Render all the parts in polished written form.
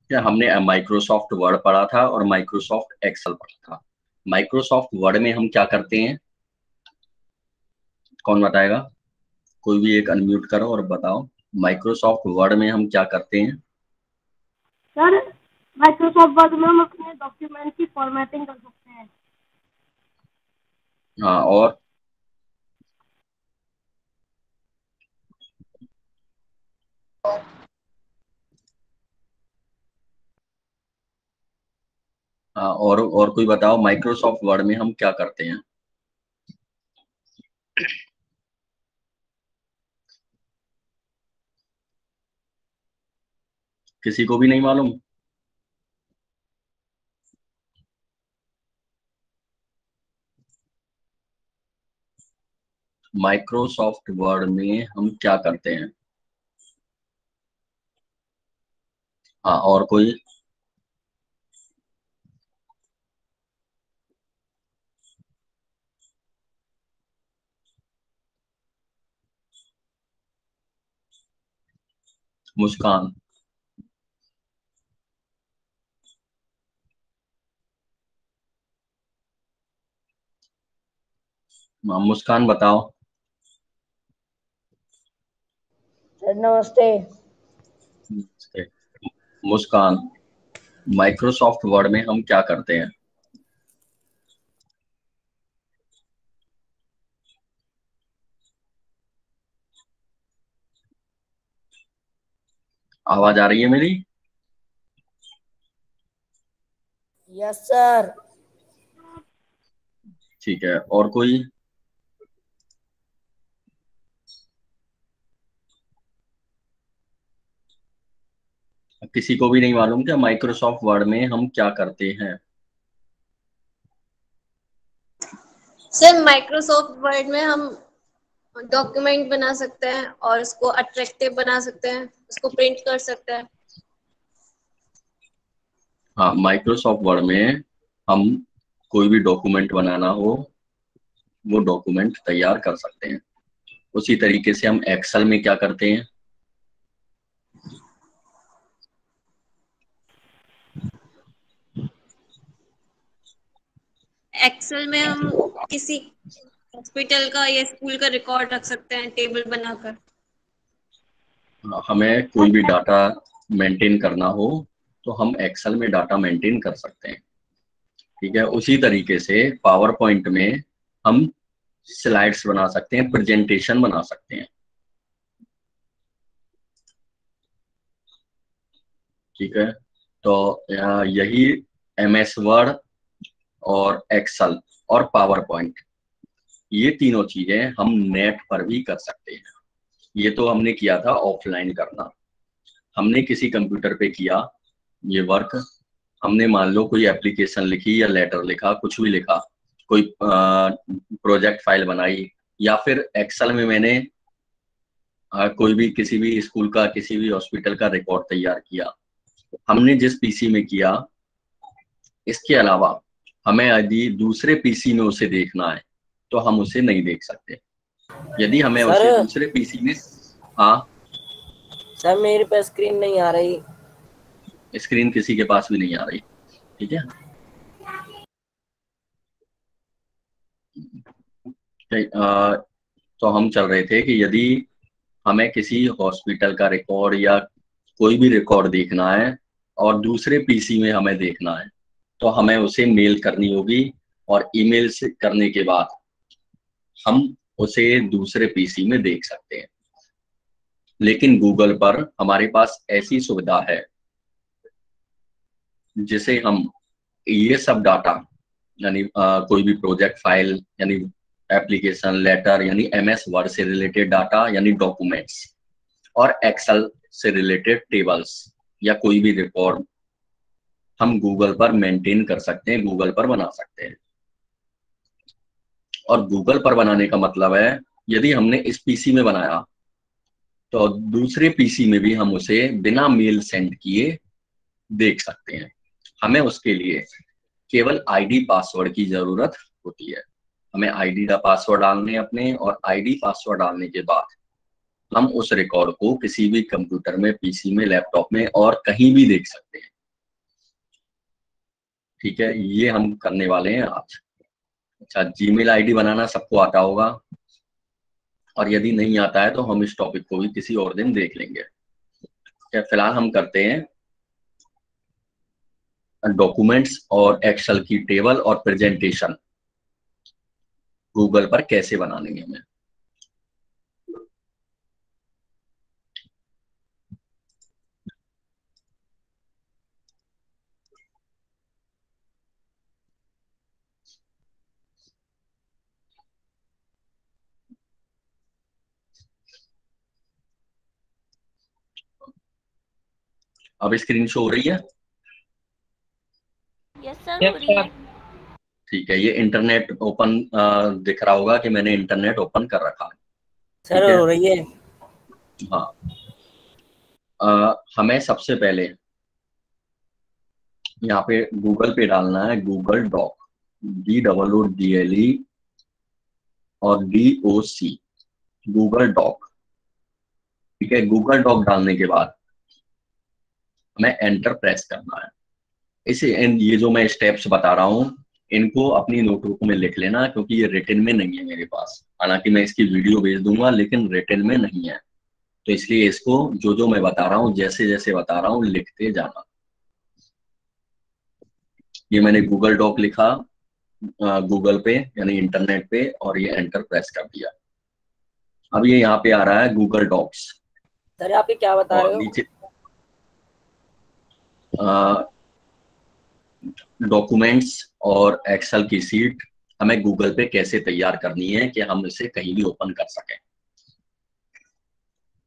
क्या हमने Microsoft word पढ़ा था और माइक्रोसॉफ्ट एक्सेल पढ़ा था। माइक्रोसॉफ्ट वर्ड में हम क्या करते हैं, कौन बताएगा? कोई भी एक अनम्यूट करो और बताओ, माइक्रोसॉफ्ट वर्ड में हम क्या करते हैं? सर माइक्रोसॉफ्ट वर्ड में हम अपने डॉक्यूमेंट की फॉर्मेटिंग कर सकते हैं। हाँ, और हाँ, और कोई बताओ, माइक्रोसॉफ्ट वर्ड में हम क्या करते हैं? किसी को भी नहीं मालूम? माइक्रोसॉफ्ट वर्ड में हम क्या करते हैं? हाँ, और कोई? मुस्कान। हाँ, मुस्कान बताओ। सर नमस्ते। मुस्कान, माइक्रोसॉफ्ट वर्ड में हम क्या करते हैं? आवाज आ रही है मेरी? Yes sir. ठीक है, और कोई? किसी को भी नहीं मालूम क्या माइक्रोसॉफ्ट वर्ड में हम क्या करते हैं? सर माइक्रोसॉफ्ट वर्ड में हम डॉक्यूमेंट बना सकते हैं और उसको अट्रैक्टिव बना सकते हैं, उसको प्रिंट कर सकते हैं। हाँ, माइक्रोसॉफ्ट वर्ड में हम कोई भी डॉक्यूमेंट बनाना हो, वो डॉक्यूमेंट तैयार कर सकते हैं। उसी तरीके से हम एक्सेल में क्या करते हैं? एक्सेल में हम किसी हॉस्पिटल का या स्कूल का रिकॉर्ड रख सकते हैं टेबल बनाकर। हमें कोई भी डाटा मेंटेन करना हो तो हम एक्सेल में डाटा मेंटेन कर सकते हैं। ठीक है, उसी तरीके से पावर पॉइंट में हम स्लाइड्स बना सकते हैं, प्रेजेंटेशन बना सकते हैं। ठीक है, तो यही एमएस वर्ड और एक्सेल और पावर पॉइंट, ये तीनों चीजें हम नेट पर भी कर सकते हैं। ये तो हमने किया था ऑफलाइन करना, हमने किसी कंप्यूटर पे किया ये वर्क। हमने मान लो कोई एप्लीकेशन लिखी या लेटर लिखा, कुछ भी लिखा, कोई प्रोजेक्ट फाइल बनाई, या फिर एक्सेल में मैंने कोई भी किसी भी स्कूल का, किसी भी हॉस्पिटल का रिकॉर्ड तैयार किया, हमने जिस पीसी में किया। इसके अलावा हमें यदि दूसरे पीसी में उसे देखना है तो हम उसे नहीं देख सकते। यदि हमें सर उसे दूसरे पीसी में, हाँ, सर मेरे पे स्क्रीन नहीं आ रही। स्क्रीन किसी के पास भी नहीं आ रही। ठीक है, तो हम चल रहे थे कि यदि हमें किसी हॉस्पिटल का रिकॉर्ड या कोई भी रिकॉर्ड देखना है और दूसरे पीसी में हमें देखना है तो हमें उसे मेल करनी होगी, और ईमेल से करने के बाद हम उसे दूसरे पीसी में देख सकते हैं। लेकिन गूगल पर हमारे पास ऐसी सुविधा है जिसे हम ये सब डाटा, यानी कोई भी प्रोजेक्ट फाइल, यानी एप्लीकेशन, लेटर, यानी एमएस वर्ड से रिलेटेड डाटा यानी डॉक्यूमेंट्स, और एक्सेल से रिलेटेड टेबल्स या कोई भी रिकॉर्ड हम गूगल पर मेंटेन कर सकते हैं, गूगल पर बना सकते हैं। और गूगल पर बनाने का मतलब है, यदि हमने इस पीसी में बनाया तो दूसरे पीसी में भी हम उसे बिना मेल सेंड किए देख सकते हैं। हमें उसके लिए केवल आईडी पासवर्ड की जरूरत होती है। हमें आईडी का पासवर्ड डालने हैं अपने, और आईडी पासवर्ड डालने के बाद हम उस रिकॉर्ड को किसी भी कंप्यूटर में, पीसी में, लैपटॉप में और कहीं भी देख सकते हैं। ठीक है, ये हम करने वाले हैं आज। अच्छा, जीमेल आईडी बनाना सबको आता होगा, और यदि नहीं आता है तो हम इस टॉपिक को भी किसी और दिन देख लेंगे। क्या फिलहाल हम करते हैं डॉक्यूमेंट्स और एक्सेल की टेबल और प्रेजेंटेशन गूगल पर कैसे बनानी है हमें। अब स्क्रीन शो हो रही है? यस सर, हो रही है। ठीक है, ये इंटरनेट ओपन दिख रहा होगा कि मैंने इंटरनेट ओपन कर रखा है। सर हो रही है। हाँ, हमें सबसे पहले यहाँ पे गूगल पे डालना है गूगल डॉक, GOOGLE और DOC, गूगल डॉक। ठीक है, गूगल डॉक डालने के बाद हमें एंटर प्रेस करना है। ये जो मैं स्टेप्स बता रहा हूँ इनको अपनी नोटबुक में लिख लेना, क्योंकि ये रिटन में नहीं है मेरे पास। हालांकि मैं इसकी वीडियो भेज दूंगा लेकिन रिटन में नहीं है, तो इसलिए इसको जो जो मैं बता रहा हूँ जैसे जैसे बता रहा हूँ लिखते जाना। ये मैंने गूगल डॉक लिखा गूगल पे यानी इंटरनेट पे, और ये एंटर प्रेस कर दिया। अब ये यहाँ पे आ रहा है गूगल डॉक्स। सर आप ये क्या बता और रहे हो? नीचे डॉक्यूमेंट्स और एक्सेल की सीट हमें गूगल पे कैसे तैयार करनी है कि हम इसे कहीं भी ओपन कर सकें।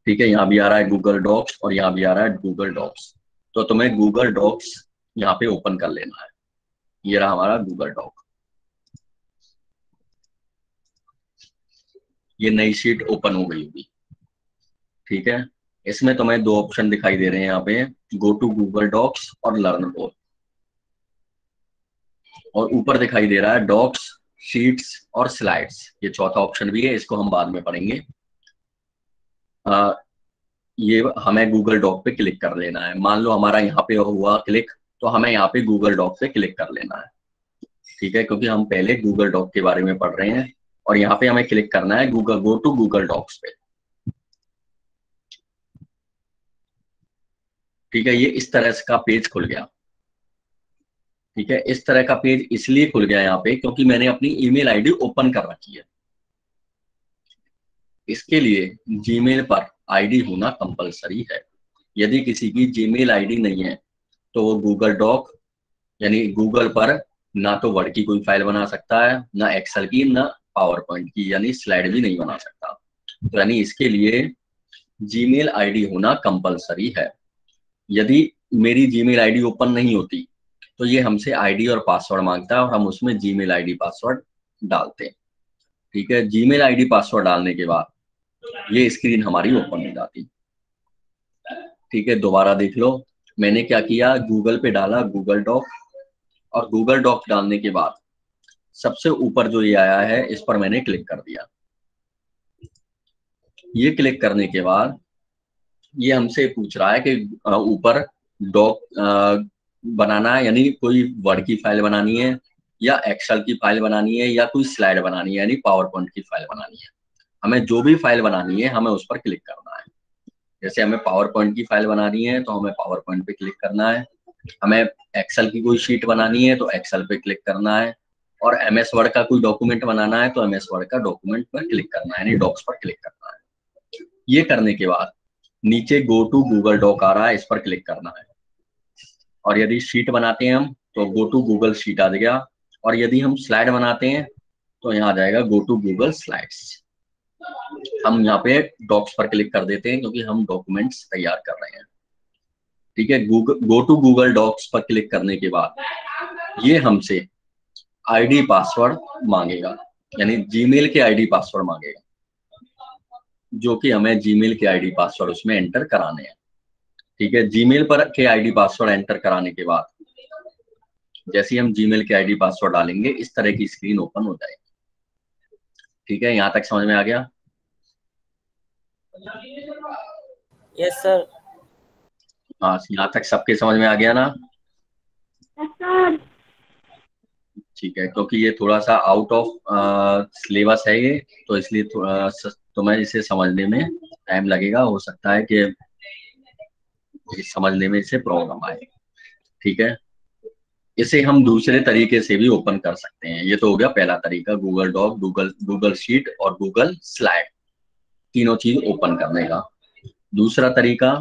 ठीक है, यहाँ भी आ रहा है गूगल डॉक्स और यहाँ भी आ रहा है गूगल डॉक्स। तो तुम्हें गूगल डॉक्स यहाँ पे ओपन कर लेना है। ये रहा हमारा गूगल डॉक। ये नई शीट ओपन हो गई होगी। ठीक है, इसमें तुम्हें दो ऑप्शन दिखाई दे रहे हैं यहाँ पे, गो टू गूगल डॉक्स और लर्न मोर। और ऊपर दिखाई दे रहा है डॉक्स, शीट्स और स्लाइड्स। ये चौथा ऑप्शन भी है, इसको हम बाद में पढ़ेंगे। ये हमें गूगल डॉक पे क्लिक कर लेना है। मान लो हमारा यहाँ पे हुआ क्लिक, तो हमें यहाँ पे गूगल डॉक पे क्लिक कर लेना है। ठीक है, क्योंकि हम पहले गूगल डॉक के बारे में पढ़ रहे हैं, और यहाँ पे हमें क्लिक करना है गो टू गूगल डॉक्स पे। ठीक है, ये इस तरह का पेज खुल गया। ठीक है, इस तरह का पेज इसलिए खुल गया यहाँ पे क्योंकि मैंने अपनी ईमेल आईडी ओपन कर रखी है। इसके लिए जीमेल पर आईडी होना कंपलसरी है। यदि किसी की जीमेल आईडी नहीं है तो वो गूगल डॉक यानी गूगल पर ना तो वर्ड की कोई फाइल बना सकता है, ना एक्सेल की, ना पावर पॉइंट की यानी स्लाइड भी नहीं बना सकता। तो यानी इसके लिए जीमेल आईडी होना कंपलसरी है। यदि मेरी जीमेल आईडी ओपन नहीं होती तो ये हमसे आईडी और पासवर्ड मांगता है और हम उसमें जीमेल आईडी पासवर्ड डालते हैं। ठीक है, जीमेल आईडी पासवर्ड डालने के बाद ये स्क्रीन हमारी ओपन हो जाती। ठीक है, दोबारा देख लो। मैंने क्या किया, गूगल पे डाला गूगल डॉक, और गूगल डॉक डालने के बाद सबसे ऊपर जो ये आया है इस पर मैंने क्लिक कर दिया। ये क्लिक करने के बाद ये हमसे पूछ रहा है कि ऊपर डॉक बनाना है, यानी कोई वर्ड की फाइल बनानी है या एक्सेल की फाइल बनानी है या कोई स्लाइड बनानी है यानी पावर पॉइंट की फाइल बनानी है। हमें जो भी फाइल बनानी है हमें उस पर क्लिक करना है। जैसे हमें पावर पॉइंट की फाइल बनानी है तो हमें पावर पॉइंट पे क्लिक करना है। हमें एक्सेल की कोई शीट बनानी है तो एक्सेल पे क्लिक करना है, और MS वर्ड का कोई डॉक्यूमेंट बनाना है तो MS वर्ड का डॉक्यूमेंट पर क्लिक करना है यानी डॉक्स पर क्लिक करना है। ये करने के बाद नीचे गो टू गूगल डॉक आ रहा है, इस पर क्लिक करना है। और यदि शीट बनाते हैं हम तो गो टू गूगल शीट आ गया, और यदि हम स्लाइड बनाते हैं तो यहाँ आ जाएगा गो टू गूगल स्लाइड्स। हम यहाँ पे डॉक्स पर क्लिक कर देते हैं क्योंकि हम डॉक्यूमेंट्स तैयार कर रहे हैं। ठीक है, गो टू गूगल डॉक्स पर क्लिक करने के बाद ये हमसे आईडी पासवर्ड मांगेगा, यानी जीमेल के आईडी पासवर्ड मांगेगा, जो कि हमें जीमेल के आईडी पासवर्ड उसमें एंटर कराने हैं। ठीक है, जीमेल पर के आईडी पासवर्ड एंटर कराने के बाद जैसे ही हम जीमेल के आईडी पासवर्ड डालेंगे इस तरह की स्क्रीन ओपन हो जाएगी। ठीक है, यहाँ तक समझ में आ गया? Yes sir. हाँ, यहाँ तक सबके समझ में आ गया ना? Yes sir. ठीक है, क्योंकि ये थोड़ा सा आउट ऑफ सिलेबस है ये, तो इसलिए तुम्हें इसे समझने में टाइम लगेगा, हो सकता है कि समझने में इसे प्रॉब्लम आए। ठीक है, इसे हम दूसरे तरीके से भी ओपन कर सकते हैं। ये तो हो गया पहला तरीका, गूगल डॉक, गूगल शीट और गूगल स्लाइड, तीनों चीज ओपन करने का। दूसरा तरीका,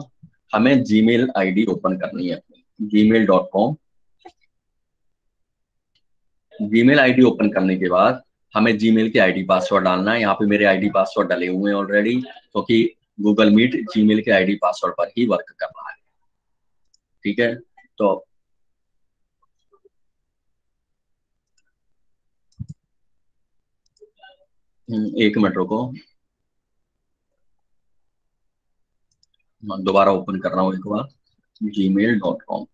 हमें जीमेल आईडी ओपन करनी है अपनी, gmail.com। जीमेल आईडी ओपन करने के बाद हमें जीमेल के आईडी पासवर्ड डालना है। यहाँ पे मेरे आईडी पासवर्ड डाले हुए हैं ऑलरेडी, क्योंकि गूगल मीट जीमेल के आईडी पासवर्ड पर ही वर्क कर रहा है। ठीक है, तो एक मिनट रुको, मैं दोबारा ओपन कर रहा हूँ एक बार, gmail.com।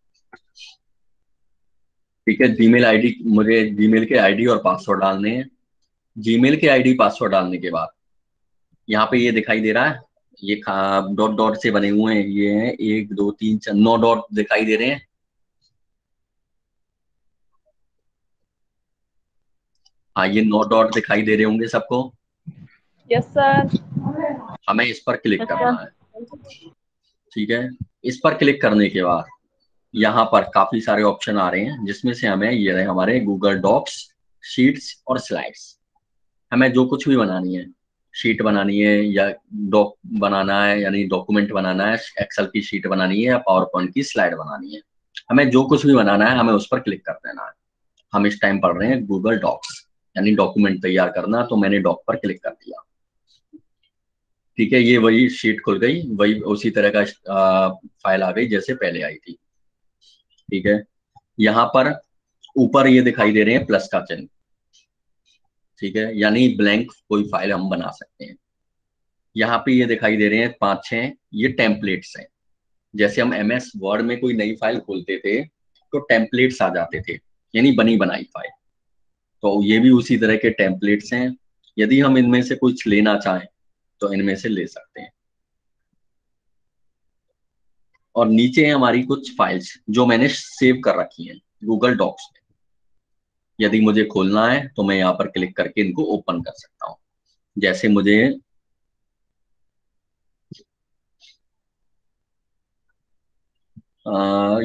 ठीक है, जीमेल आईडी, मुझे जीमेल के आईडी और पासवर्ड डालने हैं। जीमेल के आईडी पासवर्ड डालने के बाद यहाँ पे ये दिखाई दे रहा है, ये डॉट डॉट से बने हुए हैं, ये हैं 1 2 3 4 9 डॉट दिखाई दे रहे हैं। हाँ, ये 9 डॉट दिखाई दे रहे होंगे सबको। Yes sir. हमें इस पर क्लिक करना है। ठीक है, इस पर क्लिक करने के बाद यहाँ पर काफी सारे ऑप्शन आ रहे हैं, जिसमें से हमें ये रहे हमारे गूगल डॉक्स, शीट्स और स्लाइड्स। हमें जो कुछ भी बनानी है, शीट बनानी है या डॉक बनाना है, यानी डॉक्यूमेंट बनाना है, एक्सेल की शीट बनानी है या पावर पॉइंट की स्लाइड बनानी है, हमें जो कुछ भी बनाना है हमें उस पर क्लिक कर देना है। हम इस टाइम पढ़ रहे हैं गूगल डॉक्स, यानी डॉक्यूमेंट तैयार करना, तो मैंने डॉक पर क्लिक कर दिया। ठीक है, ये वही शीट खुल गई, वही उसी तरह का फाइल आ गई जैसे पहले आई थी। ठीक है, यहाँ पर ऊपर ये दिखाई दे रहे हैं प्लस का चिन्ह। ठीक है, यानी ब्लैंक कोई फाइल हम बना सकते हैं। यहाँ पे ये दिखाई दे रहे हैं 5-6, ये टेम्पलेट्स हैं। जैसे हम MS वर्ड में कोई नई फाइल खोलते थे तो टेम्पलेट्स आ जाते थे, यानी बनी बनाई फाइल, तो ये भी उसी तरह के टेम्पलेट्स हैं। यदि हम इनमें से कुछ लेना चाहें तो इनमें से ले सकते हैं। और नीचे है हमारी कुछ फाइल्स जो मैंने सेव कर रखी हैं गूगल डॉक्स में। यदि मुझे खोलना है तो मैं यहाँ पर क्लिक करके इनको ओपन कर सकता हूँ। जैसे मुझे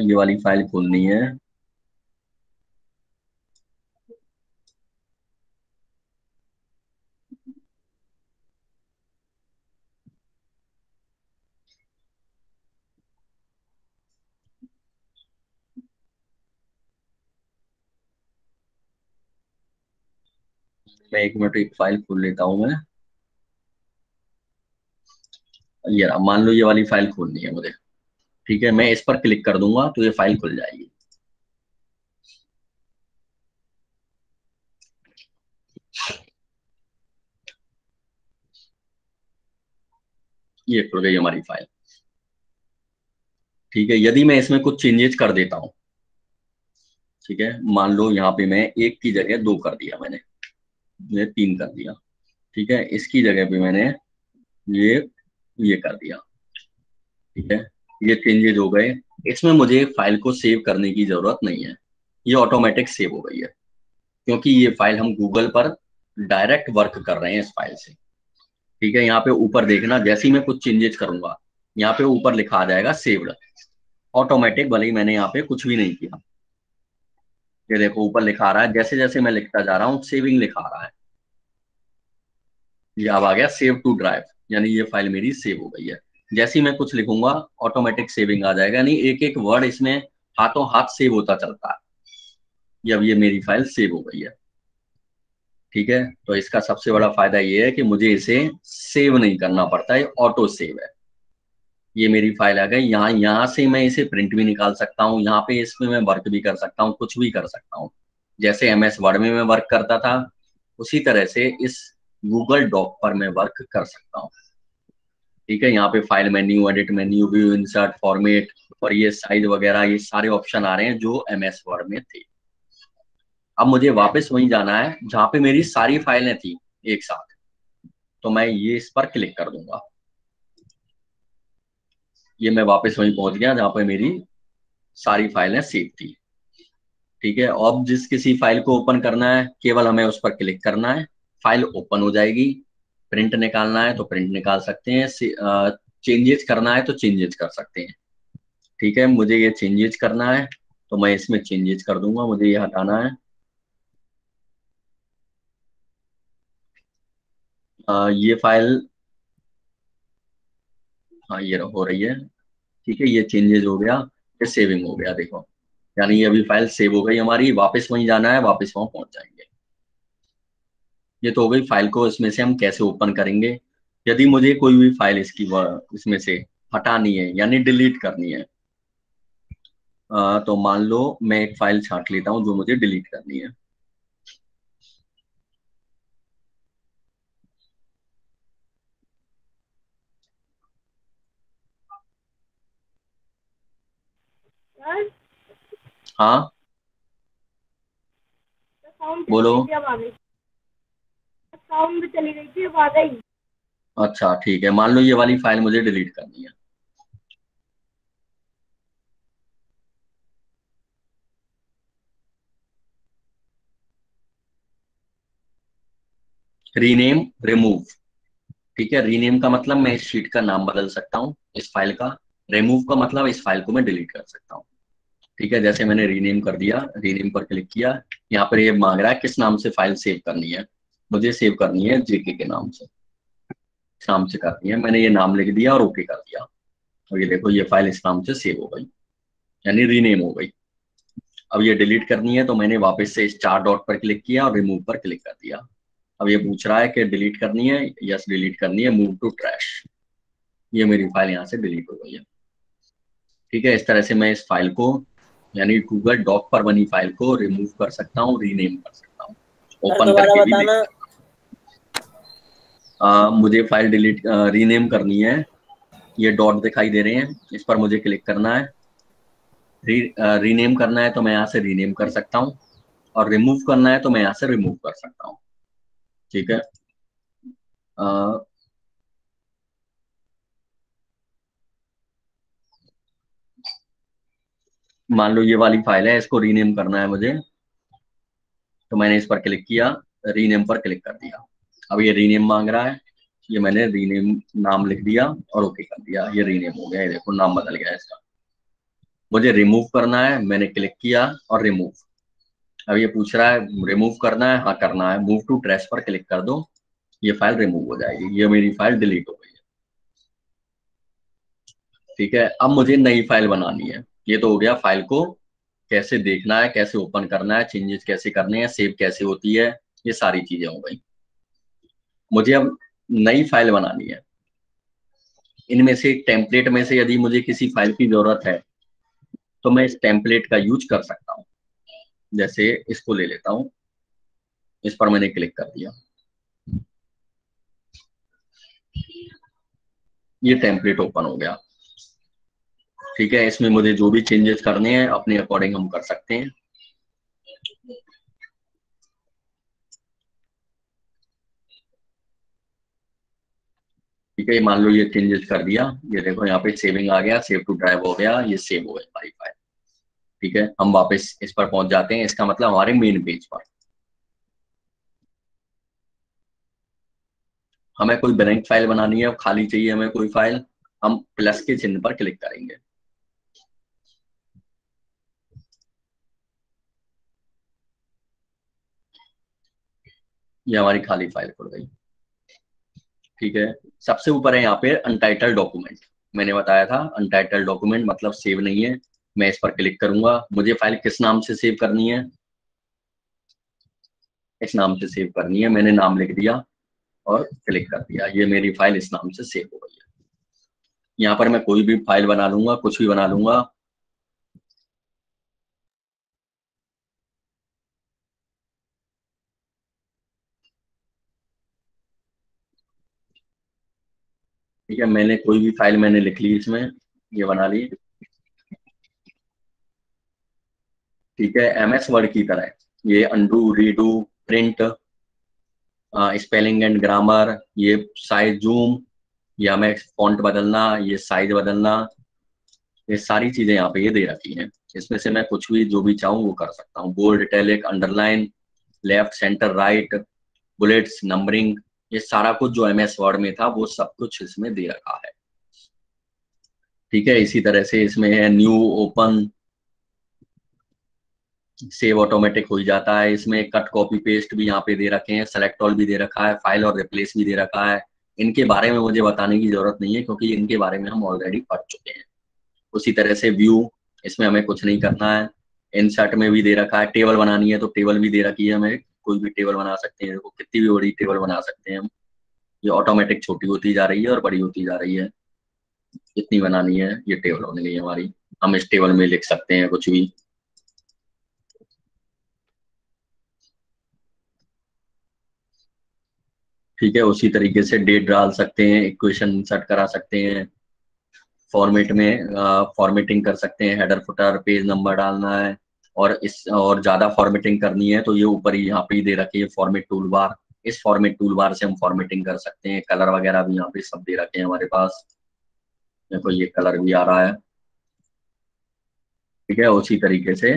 ये वाली फाइल खोलनी है, मैं 1 मिनट एक फाइल खोल लेता हूँ मैं। ये रहा, मान लो ये वाली फाइल खोलनी है मुझे। ठीक है, मैं इस पर क्लिक कर दूंगा तो ये फाइल खुल जाएगी। ये खुल गई हमारी फाइल। ठीक है, यदि मैं इसमें कुछ चेंजेस कर देता हूँ, ठीक है, मान लो यहाँ पे मैं 1 की जगह 2 कर दिया, मैंने ये 3 कर दिया। ठीक है, इसकी जगह पे मैंने ये ये कर दिया। ठीक है, ये चेंजेस हो गए। इसमें मुझे फाइल को सेव करने की जरूरत नहीं है, ये ऑटोमेटिक सेव हो गई है, क्योंकि ये फाइल हम गूगल पर डायरेक्ट वर्क कर रहे हैं इस फाइल से। ठीक है, यहाँ पे ऊपर देखना, जैसे ही मैं कुछ चेंजेस करूंगा यहाँ पे ऊपर लिखा आ जाएगा सेव्ड, ऑटोमेटिक, भले ही मैंने यहाँ पे कुछ भी नहीं किया। ये देखो ऊपर लिखा आ रहा है, जैसे जैसे मैं लिखता जा रहा हूँ सेविंग लिखा आ रहा है। ये अब आ गया सेव टू ड्राइव, यानी ये फाइल मेरी सेव हो गई है। जैसे ही मैं कुछ लिखूंगा ऑटोमेटिक सेविंग आ जाएगा, यानी एक एक वर्ड इसमें हाथों हाथ सेव होता चलता है। ये अब ये मेरी फाइल सेव हो गई है। ठीक है, तो इसका सबसे बड़ा फायदा ये है कि मुझे इसे सेव नहीं करना पड़ता है, ऑटो सेव है। ये मेरी फाइल आ गई, यहाँ से मैं इसे प्रिंट भी निकाल सकता हूँ, यहाँ पे इसमें मैं वर्क भी कर सकता हूँ, कुछ भी कर सकता हूँ। जैसे MS वर्ड में मैं वर्क करता था उसी तरह से इस गूगल डॉक पर मैं वर्क कर सकता हूँ। ठीक है, यहाँ पे file menu, edit menu, view, insert, format और ये साइज वगैरह, ये सारे ऑप्शन आ रहे हैं जो MS वर्ड में थे। अब मुझे वापस वहीं जाना है जहाँ पे मेरी सारी फाइलें थी एक साथ, तो मैं ये इस पर क्लिक कर दूंगा। ये मैं वापस वहीं पहुंच गया जहाँ पे मेरी सारी फाइलें सेव थी। ठीक है, अब जिस किसी फाइल को ओपन करना है केवल हमें उस पर क्लिक करना है, फाइल ओपन हो जाएगी। प्रिंट निकालना है तो प्रिंट निकाल सकते हैं, चेंजेस करना है तो चेंजेस कर सकते हैं। ठीक है, मुझे ये चेंजेस करना है तो मैं इसमें चेंजेस कर दूंगा, मुझे ये हटाना है। ये फाइल, हाँ ये हो रही है। ठीक है, ये चेंजेस हो गया, ये सेविंग हो गया, देखो यानी ये अभी फाइल सेव हो गई हमारी। वापस वहीं जाना है, वापस वहां पहुंच जाएंगे। ये तो हो गई फाइल को इसमें से हम कैसे ओपन करेंगे। यदि मुझे कोई भी फाइल इसमें से हटानी है यानी डिलीट करनी है, तो मान लो मैं एक फाइल छांट लेता हूँ जो मुझे डिलीट करनी है। सर हाँ साउंड बोलो। चली गई थी, अब आ गई। साउंड चली गई थी, अब आ गई। अच्छा ठीक है, मान लो ये वाली फाइल मुझे डिलीट करनी है। Rename, remove. ठीक है, रीनेम का मतलब मैं इस शीट का नाम बदल सकता हूँ इस फाइल का। रिमूव का मतलब इस फाइल को मैं डिलीट कर सकता हूँ। ठीक है, जैसे मैंने रीनेम कर दिया, रीनेम पर क्लिक किया, यहाँ पर ये मांग रहा है किस नाम से फाइल सेव करनी है। मुझे सेव करनी है जेके के नाम से, इस नाम से करनी है। मैंने ये नाम लिख दिया और ओके कर दिया, और ये देखो ये फाइल इस नाम से सेव हो गई, यानी रीनेम हो गई। अब ये डिलीट करनी है तो मैंने वापस से इस चार डॉट पर क्लिक किया और रिमूव पर क्लिक कर दिया। अब ये पूछ रहा है कि डिलीट करनी है, यस डिलीट करनी है, मूव टू ट्रैश। ये मेरी फाइल यहाँ से डिलीट हो गई है। ठीक है, इस तरह से मैं इस फाइल को यानी गूगल डॉक पर बनी फाइल को रिमूव कर सकता हूँ, रीनेम कर सकता हूँ, सर ओपन दोबारा करके भी देख बताना। मुझे फाइल डिलीट रीनेम करनी है। ये डॉट दिखाई दे रहे हैं, इस पर मुझे क्लिक करना है। रीनेम करना है तो मैं यहाँ से रीनेम कर सकता हूँ, और रिमूव करना है तो मैं यहाँ से रिमूव कर सकता हूँ। ठीक है, अ, मान लो ये वाली फाइल है, इसको रीनेम करना है मुझे, तो मैंने इस पर क्लिक किया, रीनेम पर क्लिक कर दिया। अब ये रीनेम मांग रहा है, ये मैंने रीनेम नाम लिख दिया और ओके कर दिया, ये रीनेम हो गया। ये देखो नाम बदल गया इसका। मुझे रिमूव करना है, मैंने क्लिक किया और रिमूव। अब ये पूछ रहा है रिमूव करना है, हाँ करना है, मूव टू ट्रैश पर क्लिक कर दो, ये फाइल रिमूव हो जाएगी। ये मेरी फाइल डिलीट हो गई है। ठीक है, अब मुझे नई फाइल बनानी है। ये तो हो गया फाइल को कैसे देखना है, कैसे ओपन करना है, चेंजेस कैसे करने हैं, सेव कैसे होती है, ये सारी चीजें हो गई। मुझे अब नई फाइल बनानी है। इनमें से टेम्पलेट में से यदि मुझे किसी फाइल की जरूरत है तो मैं इस टेम्पलेट का यूज कर सकता हूँ। जैसे इसको ले लेता हूँ, इस पर मैंने क्लिक कर दिया, ये टेम्पलेट ओपन हो गया। ठीक है, इसमें मुझे जो भी चेंजेस करने हैं अपने अकॉर्डिंग हम कर सकते हैं। ठीक है, मान लो ये चेंजेस कर दिया, ये देखो यहाँ पे सेविंग आ गया, सेव टू ड्राइव हो गया, ये सेव हो गई हमारी फाइल। ठीक है, हम वापस इस पर पहुंच जाते हैं, इसका मतलब हमारे मेन पेज पर। हमें कोई ब्लैंक फाइल बनानी है, खाली चाहिए हमें कोई फाइल, हम प्लस के चिन्ह पर क्लिक करेंगे। ये हमारी खाली फाइल खुल गई। ठीक है, सबसे ऊपर है यहाँ पे अनटाइटल्ड डॉक्यूमेंट। मैंने बताया था अनटाइटल्ड डॉक्यूमेंट मतलब सेव नहीं है। मैं इस पर क्लिक करूंगा, मुझे फाइल किस नाम से सेव करनी है, इस नाम से सेव करनी है। मैंने नाम लिख दिया और क्लिक कर दिया, ये मेरी फाइल इस नाम से सेव हो गई है। यहाँ पर मैं कोई भी फाइल बना लूंगा, कुछ भी बना लूंगा। ठीक है, मैंने कोई भी फाइल मैंने लिख ली इसमें, ये बना ली। ठीक है, एमएस वर्ड की तरह ये undo, redo, print, spelling and grammar, ये साइज, जूम, ये हमें फॉन्ट बदलना, ये साइज बदलना, ये सारी चीजें यहाँ पे ये दे रखी हैं। इसमें से मैं कुछ भी जो भी चाहूँ वो कर सकता हूँ। Bold, italic, underline, left, centre, right, bullets, numbering, ये सारा कुछ जो एमएस वर्ड में था वो सब कुछ इसमें दे रखा है। ठीक है, इसी तरह से इसमें है न्यू, ओपन, सेव ऑटोमेटिक हो ही जाता है। इसमें कट, कॉपी, पेस्ट भी यहाँ पे दे रखे हैं, सेलेक्ट ऑल भी दे रखा है, फाइल और रिप्लेस भी दे रखा है। इनके बारे में मुझे बताने की जरूरत नहीं है क्योंकि इनके बारे में हम ऑलरेडी पढ़ चुके हैं। उसी तरह से व्यू, इसमें हमें कुछ नहीं करना है। इंसर्ट में भी दे रखा है, टेबल बनानी है तो टेबल भी दे रखी है, हमें कोई भी टेबल बना सकते हैं, देखो कितनी भी बड़ी टेबल बना सकते हैं हम। ये ऑटोमेटिक छोटी होती जा रही है और बड़ी होती जा रही है। कितनी बनानी है ये टेबल होने गई हमारी, हम इस टेबल में लिख सकते हैं कुछ भी। ठीक है, उसी तरीके से डेट डाल सकते हैं, इक्वेशन इंसर्ट करा सकते हैं, फॉर्मेट में फॉर्मेटिंग कर सकते हैं, हेडर, फुटर, पेज नंबर डालना है। और ज्यादा फॉर्मेटिंग करनी है तो ये ऊपर ही यहाँ पे ही दे रखी है फॉर्मेट टूल बार। इस फॉर्मेट टूल बार से हम फॉर्मेटिंग कर सकते हैं। कलर वगैरह भी यहाँ पे सब दे रखे हैं हमारे पास, देखो ये कलर भी आ रहा है। ठीक है, उसी तरीके से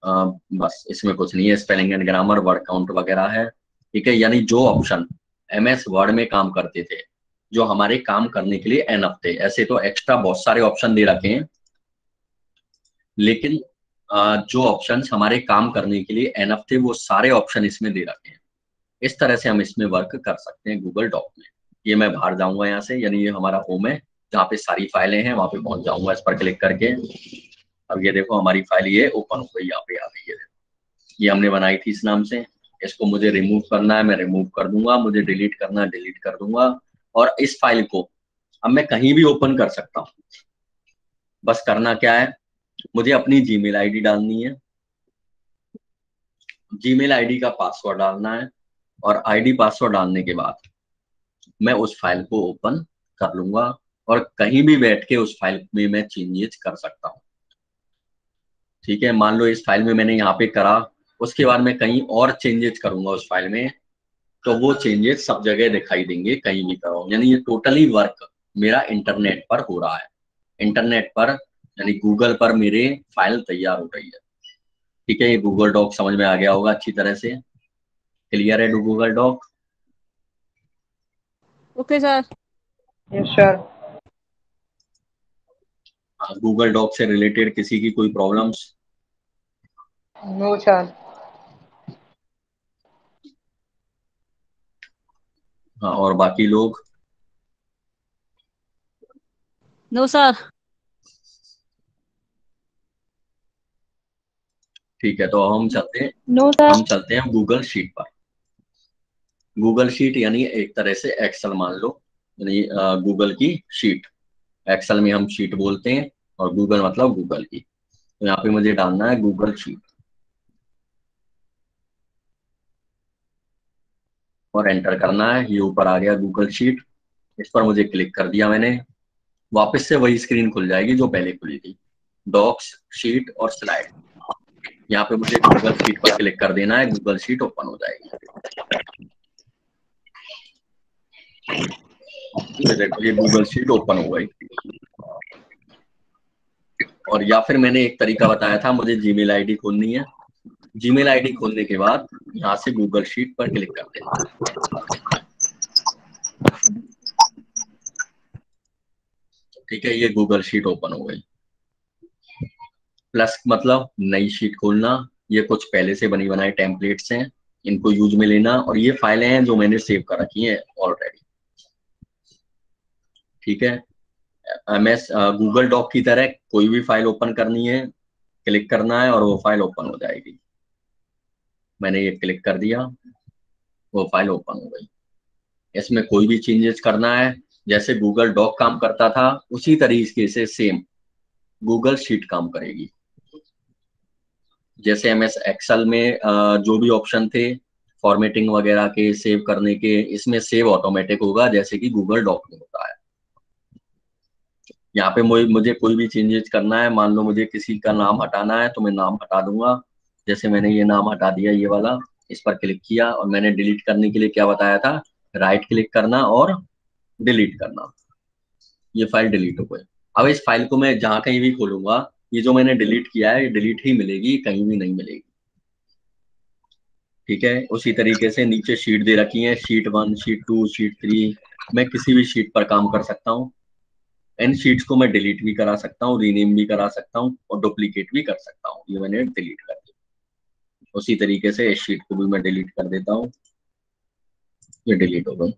बस इसमें कुछ नहीं है, spelling and grammar, word count वगैरह है। ठीक है, यानी जो ऑप्शन एमएस वर्ड में काम करते थे, जो हमारे काम करने के लिए एनफ थे, ऐसे तो एक्स्ट्रा बहुत सारे ऑप्शन दे रखे हैं, लेकिन जो ऑप्शंस हमारे काम करने के लिए एनफ थे वो सारे ऑप्शन इसमें दे रखे हैं। इस तरह से हम इसमें वर्क कर सकते हैं गूगल डॉक में। ये मैं बाहर जाऊंगा यहाँ से, यानी ये हमारा होम है जहाँ पे सारी फाइलें हैं, वहां पे पहुंच जाऊंगा इस पर क्लिक करके। अब ये देखो हमारी फाइल ये ओपन हो गई, यहाँ पे आ गई है। ये हमने बनाई थी इस नाम से। इसको मुझे रिमूव करना है, मैं रिमूव कर दूंगा, मुझे डिलीट करना है, डिलीट कर दूंगा। और इस फाइल को अब मैं कहीं भी ओपन कर सकता हूँ। बस करना क्या है, मुझे अपनी जीमेल आईडी डालनी है, जीमेल आईडी का पासवर्ड डालना है, और आईडी पासवर्ड डालने के बाद मैं उस फाइल को ओपन कर लूंगा और कहीं भी बैठ के उस फाइल में मैं चेंजेस कर सकता हूँ। ठीक है, मान लो इस फाइल में मैंने यहाँ पे करा, उसके बाद मैं कहीं और चेंजेस करूंगा उस फाइल में, तो वो चेंजेस सब जगह दिखाई देंगे कहीं भी करो। यानी ये टोटली वर्क मेरा इंटरनेट पर हो रहा है। इंटरनेट पर यानी गूगल पर मेरे फाइल तैयार हो रही है। ठीक है, ये गूगल डॉक समझ में आ गया होगा अच्छी तरह से, क्लियर है Google doc? Okay sir. Yes sir. Google doc से रिलेटेड किसी की कोई प्रॉब्लम्स? No sir. हाँ, और बाकी लोग? No sir. ठीक है, तो हम चलते हैं, नो सर। हम चलते हैं गूगल शीट पर। गूगल शीट यानी एक तरह से एक्सेल मान लो, यानी गूगल की शीट। एक्सेल में हम शीट बोलते हैं और गूगल मतलब गूगल की। तो यहाँ पे मुझे डालना है गूगल शीट और एंटर करना है। ये ऊपर आ गया गूगल शीट, इस पर मुझे क्लिक कर दिया मैंने। वापस से वही स्क्रीन खुल जाएगी जो पहले खुली थी, डॉक्स, शीट और स्लाइड। यहाँ पे मुझे गूगल शीट पर क्लिक कर देना है, गूगल शीट ओपन हो जाएगी। ये देखो ये गूगल शीट ओपन हो गई। और या फिर मैंने एक तरीका बताया था, मुझे जीमेल आईडी खोलनी है। जीमेल आईडी खोलने के बाद यहाँ से गूगल शीट पर क्लिक कर देना। ठीक है, ये गूगल शीट ओपन हो गई। प्लस मतलब नई शीट खोलना। ये कुछ पहले से बनी बनाई टेम्पलेट्स हैं, इनको यूज में लेना, और ये फाइलें हैं जो मैंने सेव कर रखी हैं ऑलरेडी। ठीक है, एमएस गूगल डॉक की तरह कोई भी फाइल ओपन करनी है, क्लिक करना है और वो फाइल ओपन हो जाएगी। मैंने ये क्लिक कर दिया, वो फाइल ओपन हो गई। इसमें कोई भी चेंजेस करना है, जैसे गूगल डॉक काम करता था उसी तरीके से सेम गूगल शीट काम करेगी। जैसे एमएस एक्सेल में जो भी ऑप्शन थे फॉर्मेटिंग वगैरह के, सेव करने के, इसमें सेव ऑटोमेटिक होगा जैसे कि गूगल डॉक में होता है। यहाँ पे मुझे कोई भी चेंजेस करना है, मान लो मुझे किसी का नाम हटाना है तो मैं नाम हटा दूंगा। जैसे मैंने ये नाम हटा दिया, ये वाला, इस पर क्लिक किया और मैंने डिलीट करने के लिए क्या बताया था, राइट क्लिक करना और डिलीट करना। ये फाइल डिलीट हो गई। अब इस फाइल को मैं जहाँ कहीं भी खोलूंगा ये जो मैंने डिलीट किया है ये डिलीट ही मिलेगी, कहीं भी नहीं मिलेगी। ठीक है, उसी तरीके से नीचे शीट दे रखी है, शीट 1, शीट 2, शीट 3। मैं किसी भी शीट पर काम कर सकता हूँ। इन शीट्स को मैं डिलीट भी करा सकता हूँ, रीनेम भी करा सकता हूँ और डुप्लीकेट भी कर सकता हूँ। ये मैंने डिलीट कर दिया। उसी तरीके से इस शीट को भी मैं डिलीट कर देता हूँ, ये डिलीट हो गई।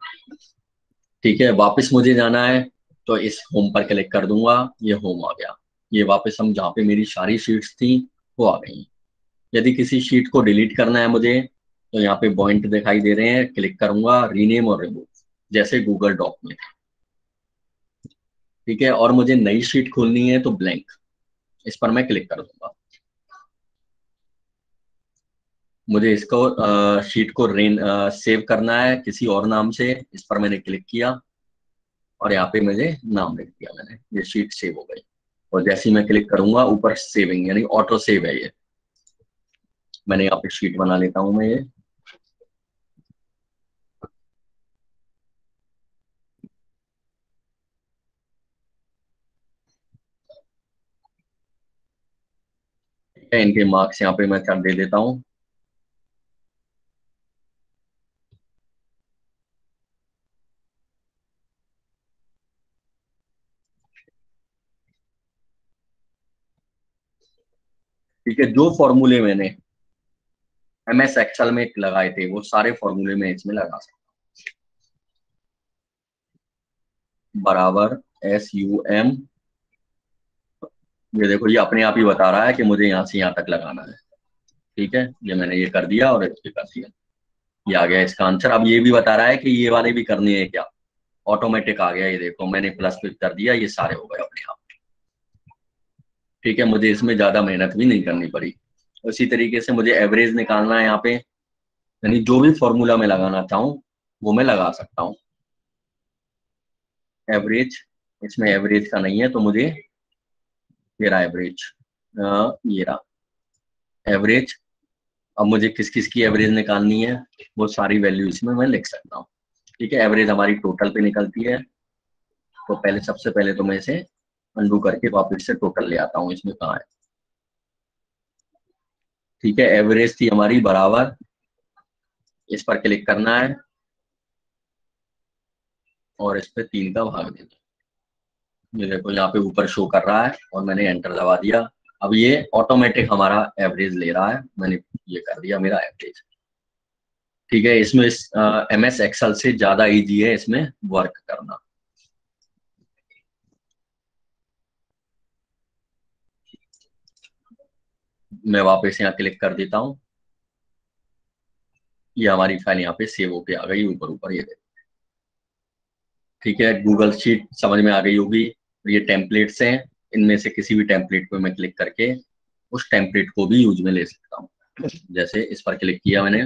ठीक है, वापस मुझे जाना है तो इस होम पर क्लिक कर दूंगा, ये होम आ गया। ये वापस हम जहाँ पे मेरी सारी शीट्स थी वो आ गई। यदि किसी शीट को डिलीट करना है मुझे तो यहाँ पे पॉइंट दिखाई दे रहे हैं, क्लिक करूंगा, रीनेम और रिमूव, जैसे गूगल डॉक में। ठीक है, और मुझे नई शीट खोलनी है तो ब्लैंक, इस पर मैं क्लिक कर दूंगा। मुझे इसको शीट को सेव करना है किसी और नाम से, इस पर मैंने क्लिक किया और यहाँ पे मुझे नाम लिख दिया मैंने, ये शीट सेव हो गई। और जैसे ही मैं क्लिक करूंगा ऊपर सेविंग यानी ऑटो सेव है ये। मैंने यहाँ पे शीट बना लेता हूँ मैं ये। इनके मार्क्स यहाँ पे मैं कर दे देता हूँ। ठीक है, जो फॉर्मूले मैंने MS एक्सेल में लगाए थे वो सारे फॉर्मूले में इसमें लगा सकता हूँ। बराबर SUM, ये देखो ये अपने आप ही बता रहा है कि मुझे यहाँ से यहाँ तक लगाना है। ठीक है, ये मैंने ये कर दिया और ये कर दिया, ये आ गया इसका आंसर। अब ये भी बता रहा है कि ये वाले भी करने हैं क्या, ऑटोमेटिक आ गया। ये देखो मैंने प्लस क्लिक कर दिया, ये सारे हो गए अपने आप। ठीक है, मुझे इसमें ज्यादा मेहनत भी नहीं करनी पड़ी। उसी तरीके से मुझे एवरेज निकालना है यहाँ पे, यानी जो भी फॉर्मूला मैं लगाना चाहूँ वो मैं लगा सकता हूँ। एवरेज, इसमें एवरेज का नहीं है तो मुझे ये रहा एवरेज, ये रहा एवरेज। अब मुझे किस किस की एवरेज निकालनी है वो सारी वैल्यू इसमें मैं लिख सकता हूँ। ठीक है, एवरेज हमारी टोटल पे निकलती है, तो पहले सबसे पहले तो मैं इसे अंडू करके वापस से टोटल ले आता हूँ, इसमें कहाँ है। ठीक है, एवरेज थी हमारी बराबर, इस पर क्लिक करना है और इस पे 3 का भाग देना है। ये देखो यहाँ पे ऊपर शो कर रहा है और मैंने एंटर दबा दिया। अब ये ऑटोमेटिक हमारा एवरेज ले रहा है, मैंने ये कर दिया मेरा एवरेज। ठीक है, इसमें MS एक्सेल से ज्यादा इजी है इसमें वर्क करना। मैं वापस यहाँ क्लिक कर देता हूँ, ये हमारी फाइल यहाँ पे सेव होके आ गई ऊपर ऊपर, ये देखो। ठीक है, गूगल शीट समझ में आ गई होगी। ये टेम्पलेट्स हैं, इनमें से किसी भी टेम्पलेट पे मैं क्लिक करके उस टेम्पलेट को भी यूज में ले सकता हूँ। जैसे इस पर क्लिक किया मैंने,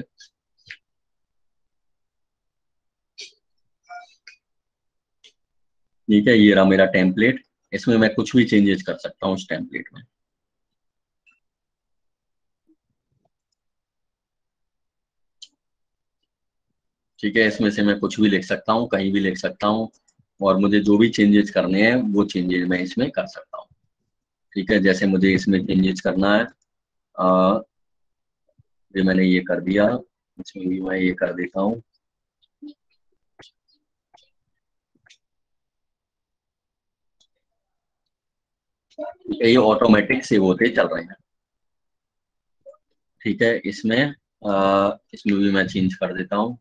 ठीक है, ये रहा मेरा टेम्पलेट। इसमें मैं कुछ भी चेंजेस कर सकता हूँ उस टेम्पलेट में। ठीक है, इसमें से मैं कुछ भी लिख सकता हूँ, कहीं भी लिख सकता हूँ, और मुझे जो भी चेंजेस करने हैं वो चेंजेस मैं इसमें कर सकता हूँ। ठीक है, जैसे मुझे इसमें चेंजेस करना है, ये मैंने ये कर दिया, इसमें भी मैं ये कर देता हूँ। ये ऑटोमेटिक सेव होते चल रहे हैं। ठीक है, इसमें भी मैं चेंज कर देता हूँ।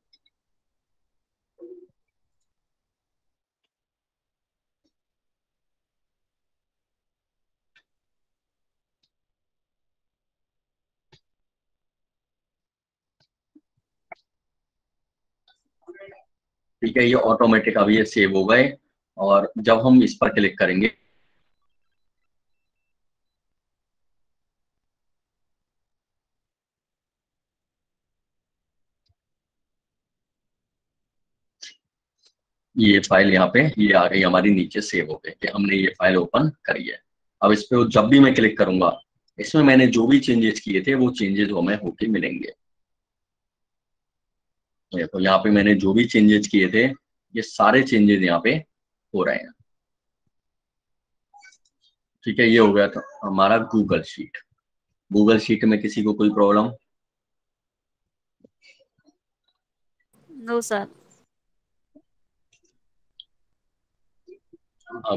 ठीक है, ये ऑटोमेटिक अब ये सेव हो गए, और जब हम इस पर क्लिक करेंगे ये फाइल यहाँ पे ये आ गई हमारी, नीचे सेव हो गई कि हमने ये फाइल ओपन करी है। अब इस पे जब भी मैं क्लिक करूंगा, इसमें मैंने जो भी चेंजेस किए थे वो चेंजेस हमें होके मिलेंगे। तो यहाँ पे मैंने जो भी चेंजेस किए थे ये सारे चेंजेस यहाँ पे हो रहे हैं। ठीक है, ये हो गया था हमारा गूगल शीट। गूगल शीट में किसी को कोई problem? No sir.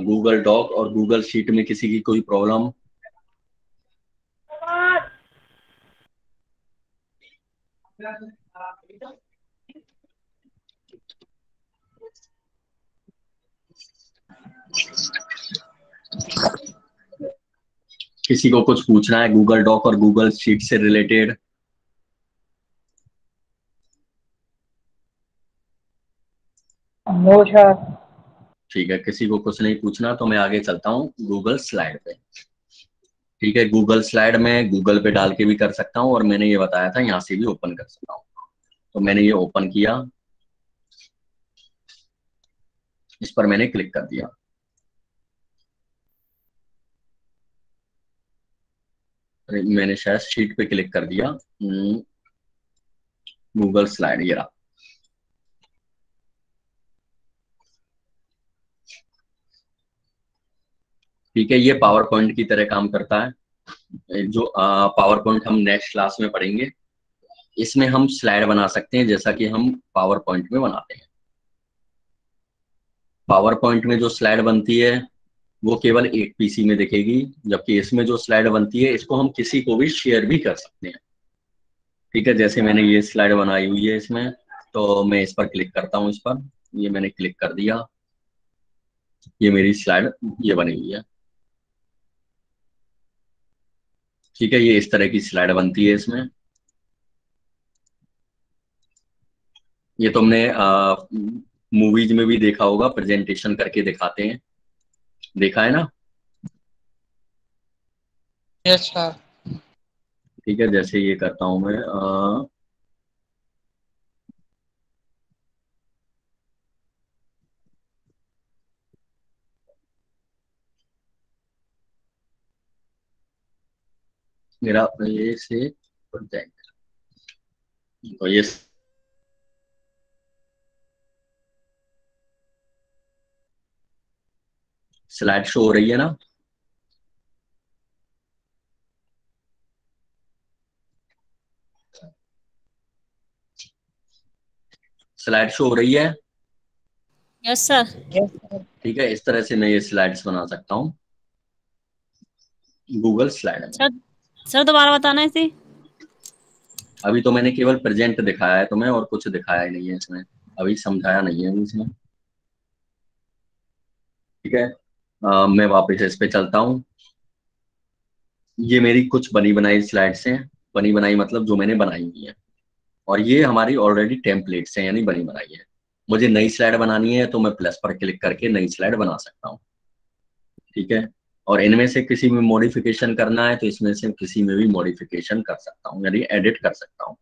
Google doc और गूगल शीट में किसी की कोई प्रॉब्लम? किसी को कुछ पूछना है गूगल डॉक और गूगल शीट से रिलेटेड? No sir. ठीक है, किसी को कुछ नहीं पूछना तो मैं आगे चलता हूँ गूगल स्लाइड पे। ठीक है, गूगल स्लाइड में गूगल पे डाल के भी कर सकता हूँ और मैंने ये बताया था यहाँ से भी ओपन कर सकता हूँ। तो मैंने ये ओपन किया, इस पर मैंने क्लिक कर दिया। मैंने शायद शीट पे क्लिक कर दिया। गूगल स्लाइड ये रहा। ठीक है, ये पावर पॉइंट की तरह काम करता है। जो पावर पॉइंट हम नेक्स्ट क्लास में पढ़ेंगे, इसमें हम स्लाइड बना सकते हैं जैसा कि हम पावर पॉइंट में बनाते हैं। पावर पॉइंट में जो स्लाइड बनती है वो केवल एक पीसी में दिखेगी, जबकि इसमें जो स्लाइड बनती है इसको हम किसी को भी शेयर भी कर सकते हैं। ठीक है, जैसे मैंने ये स्लाइड बनाई हुई है इसमें, तो मैं इस पर क्लिक करता हूँ। इस पर ये मैंने क्लिक कर दिया, ये मेरी स्लाइड ये बनी हुई है। ठीक है, ये इस तरह की स्लाइड बनती है इसमें। ये तुमने मूवीज में भी देखा होगा, प्रेजेंटेशन करके दिखाते हैं, देखा है ना? Yes sir. ठीक है, जैसे ये करता हूं मैं मेरा ये से प्रोजेक्ट, तो ये स्लाइड शो हो रही है ना? स्लाइड शो हो रही है? Yes sir. Yes sir. ठीक है, इस तरह से मैं ये स्लाइड्स बना सकता हूँ गूगल स्लाइड में। सर सर दोबारा बताना है इसे। अभी तो मैंने केवल प्रेजेंट दिखाया है तुम्हें, और कुछ दिखाया ही नहीं है इसमें, अभी समझाया नहीं है इसमें। ठीक है, मैं वापस इस पे चलता हूँ। ये मेरी कुछ बनी बनाई स्लाइड्स हैं। बनी बनाई मतलब जो मैंने बनाई हुई है, और ये हमारी ऑलरेडी टेम्पलेट्स हैं, यानी बनी बनाई है। मुझे नई स्लाइड बनानी है तो मैं प्लस पर क्लिक करके नई स्लाइड बना सकता हूँ। ठीक है, और इनमें से किसी में मॉडिफिकेशन करना है तो इसमें से किसी में भी मॉडिफिकेशन कर सकता हूँ, यानी एडिट कर सकता हूँ।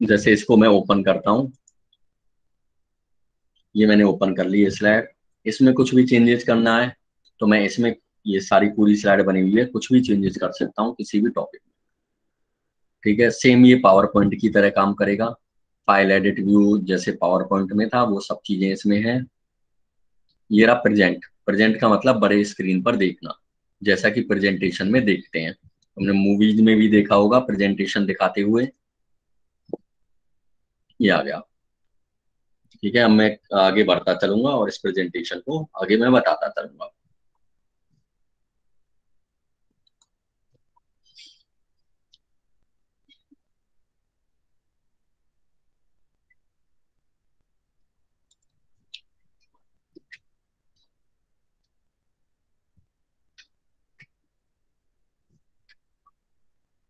जैसे इसको मैं ओपन करता हूँ, ये मैंने ओपन कर ली है स्लाइड। इसमें कुछ भी चेंजेस करना है तो मैं इसमें, ये सारी पूरी स्लाइड बनी हुई है, कुछ भी चेंजेस कर सकता हूँ किसी भी टॉपिक में। ठीक है, सेम ये पावर पॉइंट की तरह काम करेगा। फाइल एडिट व्यू जैसे पावर पॉइंट में था वो सब चीजें इसमें है। ये रहा प्रेजेंट। प्रेजेंट का मतलब बड़े स्क्रीन पर देखना, जैसा कि प्रेजेंटेशन में देखते हैं। हमने मूवीज में भी देखा होगा प्रेजेंटेशन दिखाते हुए। ये आ गया। ठीक है, अब मैं आगे बढ़ता चलूंगा और इस प्रेजेंटेशन को आगे मैं बताता चलूंगा।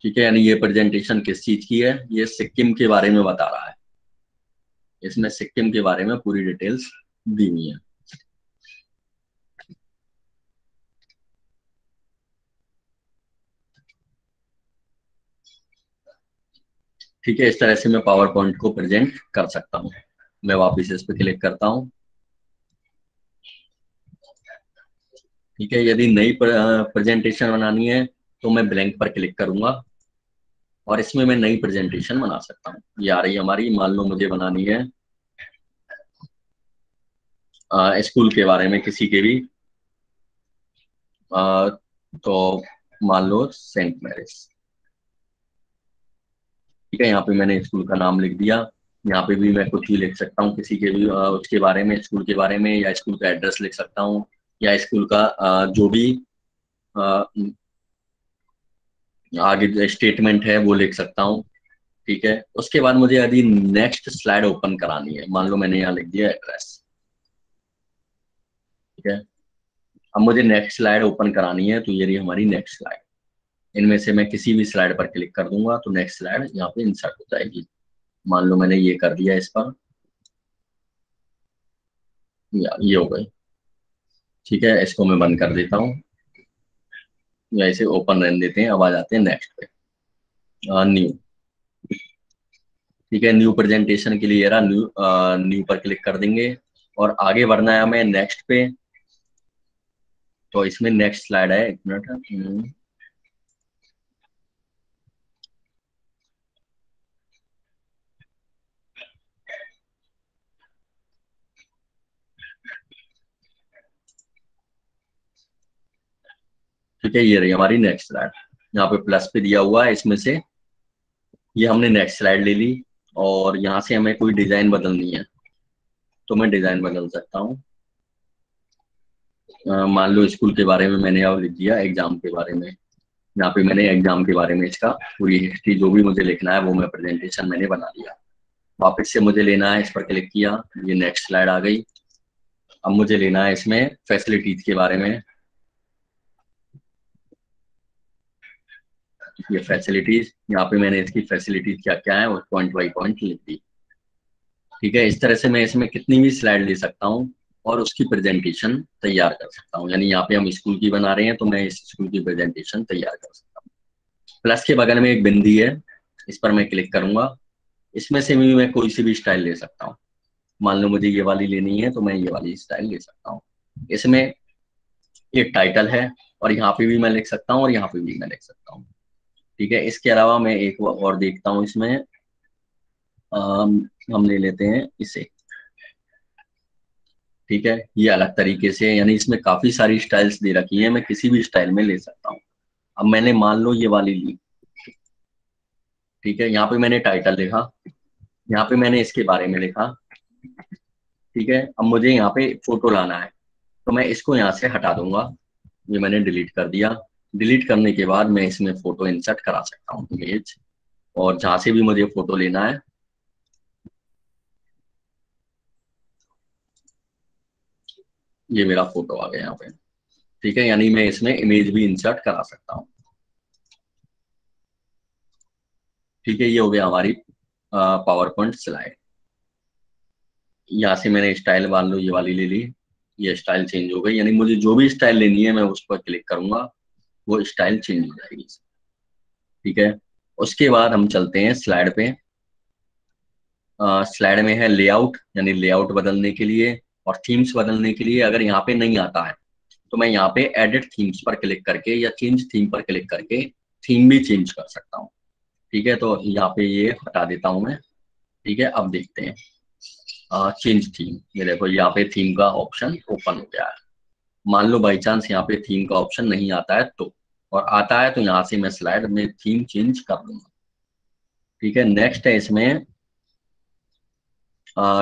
ठीक है, यानी ये प्रेजेंटेशन किस चीज की है? ये सिक्किम के बारे में बता रहा है। इसमें सिक्किम के बारे में पूरी डिटेल्स दी हुई है। ठीक है, इस तरह से मैं पावर पॉइंट को प्रेजेंट कर सकता हूँ। मैं वापस इस पर क्लिक करता हूँ। ठीक है, यदि नई प्रेजेंटेशन बनानी है तो मैं ब्लैंक पर क्लिक करूंगा और इसमें मैं नई प्रेजेंटेशन बना सकता हूँ। ये आ रही है हमारी, मान लो मुझे बनानी है स्कूल के बारे में किसी के भी। तो मान लो सेंट मैरिज। ठीक है, यहाँ पे मैंने स्कूल का नाम लिख दिया। यहाँ पे भी मैं कुछ भी लिख सकता हूँ, किसी के भी उसके बारे में, स्कूल के बारे में, या स्कूल का एड्रेस लिख सकता हूँ, या स्कूल का जो भी अ, आगे स्टेटमेंट है वो लिख सकता हूँ। ठीक है, उसके बाद मुझे यदि नेक्स्ट स्लाइड ओपन करानी है, मान लो मैंने यहाँ लिख दिया एड्रेस। ठीक है, अब मुझे नेक्स्ट स्लाइड ओपन करानी है, तो ये रही हमारी नेक्स्ट स्लाइड। इनमें से मैं किसी भी स्लाइड पर क्लिक कर दूंगा तो नेक्स्ट स्लाइड यहाँ पे इंसर्ट हो जाएगी। मान लो मैंने ये कर दिया इस पर, या ये हो गई। ठीक है, इसको मैं बंद कर देता हूँ, या इसे ओपन रहने देते हैं। अब आ जाते हैं नेक्स्ट पे, न्यू। ठीक है, न्यू प्रेजेंटेशन के लिए रहा न्यू, न्यू पर क्लिक कर देंगे और आगे बढ़ना है हमें नेक्स्ट पे। तो इसमें नेक्स्ट स्लाइड है, एक मिनट। ठीक है, ये रही हमारी नेक्स्ट स्लाइड। यहाँ पे प्लस पे दिया हुआ है, इसमें से ये हमने नेक्स्ट स्लाइड ले ली। और यहाँ से हमें कोई डिजाइन बदलनी है तो मैं डिजाइन बदल सकता हूँ। मान लो स्कूल के बारे में मैंने अब लिख दिया एग्जाम के बारे में। यहाँ पे मैंने एग्जाम के बारे में इसका पूरी हिस्ट्री जो भी मुझे लिखना है वो मैं प्रेजेंटेशन मैंने बना दिया। वापस से मुझे लेना है, इस पर क्लिक किया, ये नेक्स्ट स्लाइड आ गई। अब मुझे लेना है इसमें फैसिलिटीज के बारे में। ये फैसिलिटीज, यहाँ पे मैंने इसकी फैसिलिटीज क्या क्या है वो पॉइंट बाई पॉइंट लिख दी। ठीक है, इस तरह से मैं इसमें कितनी भी स्लाइड ले सकता हूँ और उसकी प्रेजेंटेशन तैयार कर सकता हूँ। यानी यहाँ पे हम स्कूल की बना रहे हैं तो मैं इस स्कूल की प्रेजेंटेशन तैयार कर सकता हूँ। प्लस के बगल में एक बिंदी है, इस पर मैं क्लिक करूंगा। इसमें से भी मैं कोई सी भी स्टाइल ले सकता हूँ। मान लो मुझे ये वाली लेनी है तो मैं ये वाली स्टाइल ले सकता हूँ। इसमें एक टाइटल है और यहाँ पे भी मैं लिख सकता हूँ और यहाँ पे भी मैं लिख सकता हूँ। ठीक है, इसके अलावा मैं एक और देखता हूँ इसमें, हम ले लेते हैं इसे। ठीक है, ये अलग तरीके से, यानी इसमें काफी सारी स्टाइल्स दे रखी हैं, मैं किसी भी स्टाइल में ले सकता हूँ। अब मैंने मान लो ये वाली ली। ठीक है, यहाँ पे मैंने टाइटल लिखा, यहाँ पे मैंने इसके बारे में लिखा। ठीक है, अब मुझे यहाँ पे फोटो लाना है तो मैं इसको यहाँ से हटा दूंगा। ये मैंने डिलीट कर दिया। डिलीट करने के बाद मैं इसमें फोटो इंसर्ट करा सकता हूँ, इमेज, और जहां से भी मुझे फोटो लेना है। ये मेरा फोटो आ गया यहाँ पे। ठीक है, यानी मैं इसमें इमेज भी इंसर्ट करा सकता हूँ। ठीक है, ये हो गया हमारी पावर पॉइंट स्लाइड। यहाँ से मैंने स्टाइल मान लो ये वाली ले ली, ये स्टाइल चेंज हो गई। यानी मुझे जो भी स्टाइल लेनी है मैं उस पर क्लिक करूंगा, वो स्टाइल चेंज हो जाएगी। ठीक है, उसके बाद हम चलते हैं स्लाइड पे। स्लाइड में है लेआउट, यानी लेआउट बदलने के लिए और थीम्स बदलने के लिए। अगर यहाँ पे नहीं आता है तो मैं यहाँ पे एडिट थीम्स पर क्लिक करके या चेंज थीम पर क्लिक करके थीम भी चेंज कर सकता हूँ। ठीक है, तो यहाँ पे ये हटा देता हूँ मैं। ठीक है, अब देखते हैं चेंज थीम। ये देखो यहाँ पे थीम का ऑप्शन ओपन हो गया है। मान लो बाई चांस यहाँ पे थीम का ऑप्शन नहीं आता है तो, और आता है तो यहाँ से मैं स्लाइड में थीम चेंज कर दूंगा। ठीक है, नेक्स्ट है इसमें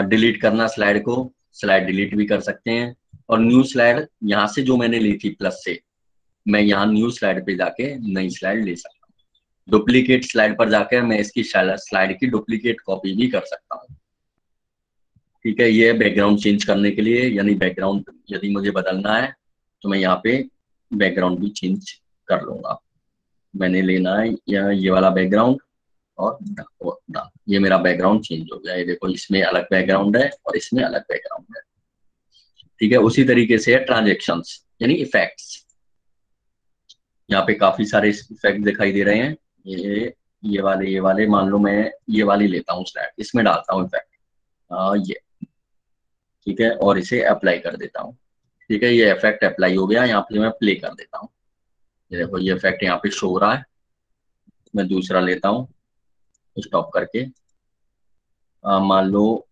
डिलीट करना स्लाइड को। स्लाइड डिलीट भी कर सकते हैं। और न्यू स्लाइड, यहाँ से जो मैंने ली थी प्लस से, मैं यहाँ न्यू स्लाइड पे जाके नई स्लाइड ले सकता हूँ। डुप्लीकेट स्लाइड पर जाकर मैं इसकी स्लाइड की डुप्लीकेट कॉपी भी कर सकता हूँ। ठीक है, ये बैकग्राउंड चेंज करने के लिए, यानी बैकग्राउंड यदि मुझे बदलना है तो मैं यहाँ पे बैकग्राउंड भी चेंज कर लूंगा। मैंने लेना है ये वाला बैकग्राउंड, और ये मेरा बैकग्राउंड चेंज हो गया। ये देखो, इसमें अलग बैकग्राउंड है और इसमें अलग बैकग्राउंड है। ठीक है, उसी तरीके से ट्रांजेक्शंस यानी इफेक्ट्स। यहाँ पे काफी सारे इफेक्ट दिखाई दे रहे हैं। ये वाले मान लो मैं ये वाली लेता हूँ स्लाइड, इसमें डालता हूँ इफेक्ट, ये। ठीक है, और इसे अप्लाई कर देता हूँ। ठीक है, ये इफेक्ट अप्लाई हो गया। यहाँ पे मैं प्ले कर देता हूँ। ये देखो, ये इफेक्ट यहाँ पे शो हो रहा है। मैं दूसरा लेता हूँ स्टॉप करके, मान लो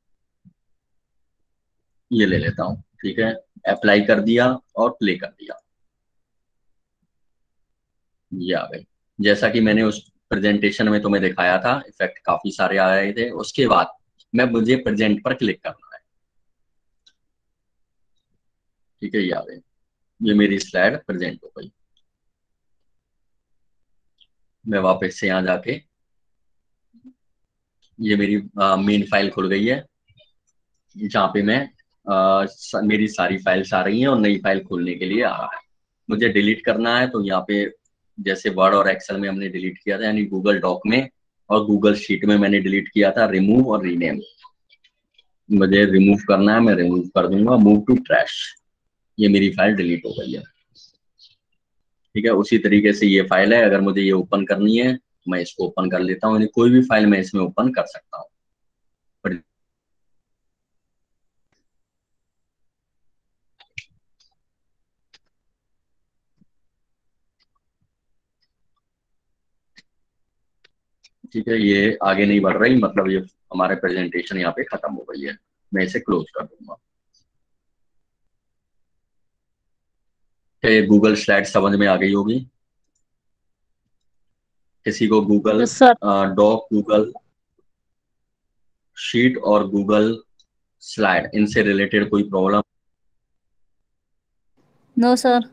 ये ले लेता हूँ। ठीक है, अप्लाई कर दिया और प्ले कर दिया। ये आ गई। जैसा कि मैंने उस प्रेजेंटेशन में तुम्हें दिखाया था, इफेक्ट काफी सारे आ रहे थे। उसके बाद मुझे प्रेजेंट पर क्लिक करना है। ठीक है, ये आ गई। ये मेरी स्लाइड प्रेजेंट हो गई। मैं वापस से यहाँ जाके, ये मेरी मेन फाइल खुल गई है, जहाँ पे मेरी सारी फाइल्स आ रही हैं और नई फाइल खोलने के लिए आ रहा है। मुझे डिलीट करना है तो यहाँ पे जैसे वर्ड और एक्सेल में हमने डिलीट किया था, यानी गूगल डॉक में और गूगल शीट में मैंने डिलीट किया था, रिमूव और रीनेम। मुझे रिमूव करना है, मैं रिमूव कर दूंगा। Move to trash. ये मेरी फाइल डिलीट हो गई है। ठीक है, उसी तरीके से ये फाइल है, अगर मुझे ये ओपन करनी है तो मैं इसको ओपन कर लेता हूँ। कोई भी फाइल मैं इसमें ओपन कर सकता हूँ। ठीक है, ये आगे नहीं बढ़ रही, मतलब ये हमारे प्रेजेंटेशन यहाँ पे खत्म हो गई है। मैं इसे क्लोज कर दूंगा। क्या ये गूगल स्लाइड समझ में आ गई होगी? किसी को Google yes sir. Doc, Google sheet और गूगल स्लाइड, इनसे रिलेटेड कोई प्रॉब्लम? No sir.